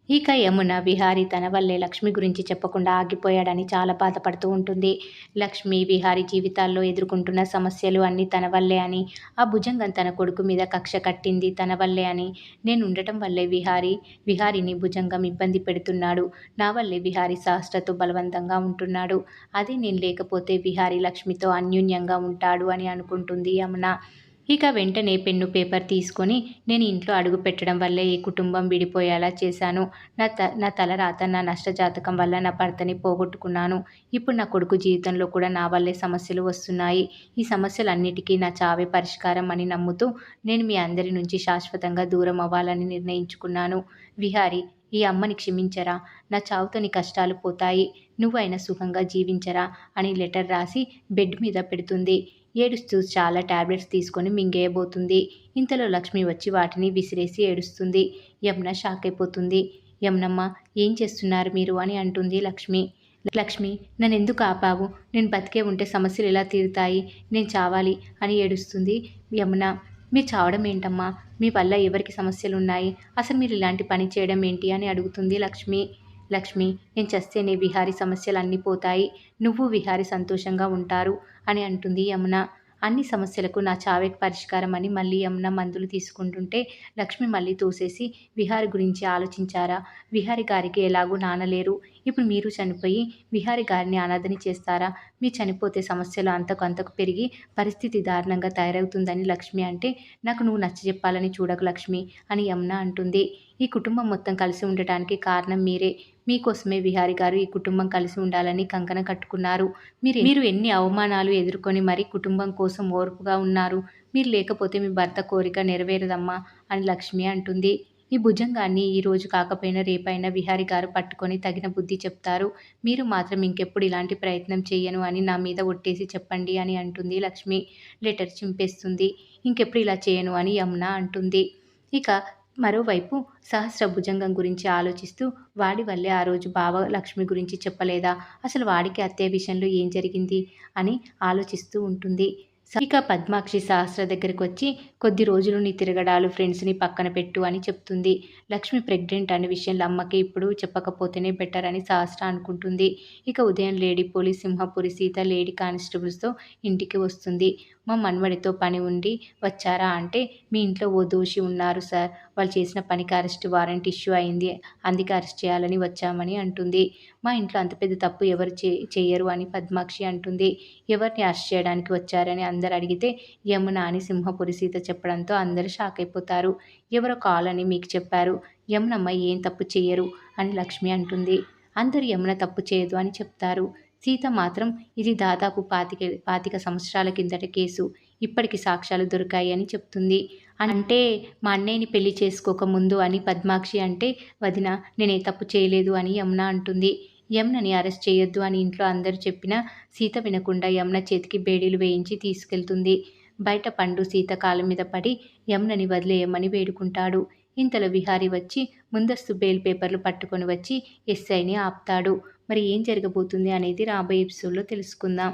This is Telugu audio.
ఇక యమున విహారీ తన వల్లే లక్ష్మి గురించి చెప్పకుండా ఆగిపోయాడని చాలా బాధపడుతూ ఉంటుంది. లక్ష్మి, విహారీ జీవితాల్లో ఎదుర్కొంటున్న సమస్యలు అన్నీ తన వల్లే అని, ఆ భుజంగం తన కొడుకు మీద కక్ష కట్టింది తన వల్లే అని, నేనుండటం వల్లే విహారీని భుజంగం ఇబ్బంది పెడుతున్నాడు. నా వల్లే విహారీ సహస్రతో బలవంతంగా ఉంటున్నాడు. అదే నేను లేకపోతే విహారీ లక్ష్మితో అన్యోన్యంగా ఉంటాడు అని అనుకుంటుంది యమున. ఇక వెంటనే పెన్ను, పేపర్ తీసుకొని నేను ఇంట్లో అడుగు పెట్టడం వల్లే ఈ కుటుంబం విడిపోయేలా చేశాను. నా తలరాత, నా నష్టజాతకం వల్ల నా భర్తని పోగొట్టుకున్నాను. ఇప్పుడు నా కొడుకు జీవితంలో కూడా నా వల్లే సమస్యలు వస్తున్నాయి. ఈ సమస్యలన్నిటికీ నా చావే పరిష్కారం అని నమ్ముతూ నేను మీ అందరి నుంచి శాశ్వతంగా దూరం అవ్వాలని నిర్ణయించుకున్నాను. విహారీ, ఈ అమ్మని క్షమించరా. నా చావుతో నీ కష్టాలు పోతాయి. నువ్వైనా సుఖంగా జీవించరా అని లెటర్ రాసి బెడ్ మీద పెడుతుంది. ఏడుస్తూ చాలా టాబ్లెట్స్ తీసుకొని మింగేయబోతుంది. ఇంతలో లక్ష్మి వచ్చి వాటిని విసిరేసి ఏడుస్తుంది. యమున షాక్ అయిపోతుంది. యమునమ్మ, ఏం చేస్తున్నారు మీరు అని అంటుంది లక్ష్మి. లక్ష్మి, నన్నెందుకు ఆపావు? నేను బతికే ఉంటే సమస్యలు ఎలా తీరుతాయి? నేను చావాలి అని ఏడుస్తుంది యమున. మీరు చావడం ఏంటమ్మా? మీ వల్ల ఎవరికి సమస్యలున్నాయి? అసలు మీరు ఇలాంటి పని చేయడం ఏంటి అని అడుగుతుంది లక్ష్మి. లక్ష్మి, నేను చస్తేనే విహారీ సమస్యలన్నీ పోతాయి. నువ్వు విహారీ సంతోషంగా ఉంటారు అని అంటుంది యమున. అన్ని సమస్యలకు నా చావే పరిష్కారం అని మళ్ళీ యమున మందులు తీసుకుంటుంటే లక్ష్మి మళ్ళీ తోసేసి, విహారీ గురించి ఆలోచించారా? విహారీ గారికి ఎలాగూ నాన్న లేరు. ఇప్పుడు మీరు చనిపోయి విహారీ గారిని అనాథని చేస్తారా? మీరు చనిపోతే సమస్యలు అంతకు పెరిగి పరిస్థితి దారుణంగా తయారవుతుందని లక్ష్మి అంటే, నాకు నువ్వు నచ్చజెప్పాలని చూడకు లక్ష్మి అని యమున అంటుంది. ఈ కుటుంబం మొత్తం కలిసి ఉండటానికి కారణం మీరే. మీకోసమే విహారీ గారు ఈ కుటుంబం కలిసి ఉండాలని కంకణం కట్టుకున్నారు. మీరు ఎన్ని అవమానాలు ఎదుర్కొని మరీ కుటుంబం కోసం ఓర్పుగా ఉన్నారు. మీరు లేకపోతే మీ భర్త కోరిక నెరవేరదమ్మా అని లక్ష్మి అంటుంది. ఈ భుజంగాన్ని ఈ రోజు కాకపోయినా రేపైనా విహారీ గారు పట్టుకొని తగిన బుద్ధి చెప్తారు. మీరు మాత్రం ఇంకెప్పుడు ఇలాంటి ప్రయత్నం చెయ్యను అని నా మీద ఒట్టేసి చెప్పండి అని అంటుంది లక్ష్మి. లెటర్ చింపేస్తుంది. ఇంకెప్పుడు ఇలా చేయను అని యమున అంటుంది. ఇక మరోవైపు సహస్ర భుజంగం గురించి ఆలోచిస్తూ, వాడి వల్లే ఆ రోజు బావ లక్ష్మి గురించి చెప్పలేదా? అసలు వాడికి అత్తయ్య విషయంలో ఏం జరిగింది అని ఆలోచిస్తూ ఉంటుంది. ఇక పద్మాక్షి సహస్ర దగ్గరికి వచ్చి, కొద్ది రోజులు నీ తిరగడాలు, ఫ్రెండ్స్ని పక్కన పెట్టు అని చెప్తుంది. లక్ష్మి ప్రెగ్నెంట్ అనే విషయంలో అమ్మకి ఇప్పుడు చెప్పకపోతేనే బెటర్ అని సహస్ర అనుకుంటుంది. ఇక ఉదయం lady police Simhapuri Sita lady కానిస్టేబుల్స్తో ఇంటికి వస్తుంది. మా మన్వడితో పని ఉండి వచ్చారా అంటే, మీ ఇంట్లో ఓ దోషి ఉన్నారు సార్, వాళ్ళు చేసిన పనికి అరెస్ట్ వారెంట్ ఇష్యూ అయింది, అందుకే అరెస్ట్ చేయాలని వచ్చామని అంటుంది. మా ఇంట్లో అంత పెద్ద తప్పు ఎవరు చెయ్యరు అని పద్మాక్షి అంటుంది. ఎవరిని అరెస్ట్ చేయడానికి వచ్చారని అందరు అడిగితే యమున అని సింహపురి సీత చెప్పడంతో అందరూ షాక్ అయిపోతారు. ఎవరో కాల్ అని మీకు చెప్పారు. యమునమ్మ ఏం తప్పు చెయ్యరు అని లక్ష్మి అంటుంది. అందరూ యమున తప్పు చేయదు అని చెప్తారు. సీత మాత్రం ఇది దాదాపు 25 సంవత్సరాల కిందట కేసు, ఇప్పటికి సాక్ష్యాలు దొరికాయి అని చెప్తుంది. అంటే మా అన్నయ్యని పెళ్లి చేసుకోక ముందు అని పద్మాక్షి అంటే, వదిన నేనే తప్పు చేయలేదు అని యమున అంటుంది. యమునని అరెస్ట్ చేయొద్దు అని ఇంట్లో అందరూ చెప్పినా సీత వినకుండా యమున చేతికి బేడీలు వేయించి తీసుకెళ్తుంది. బయట పండు సీత కాళ్ళ మీద పడి యమునని వదిలేయమని వేడుకుంటాడు. ఇంతలో విహారీ వచ్చి ముందస్తు బెయిల్ పేపర్లు పట్టుకొని వచ్చి ఎస్ఐని ఆపుతాడు. మరి ఏం జరగబోతుంది అనేది రాబోయే ఎపిసోడ్లో తెలుసుకుందాం.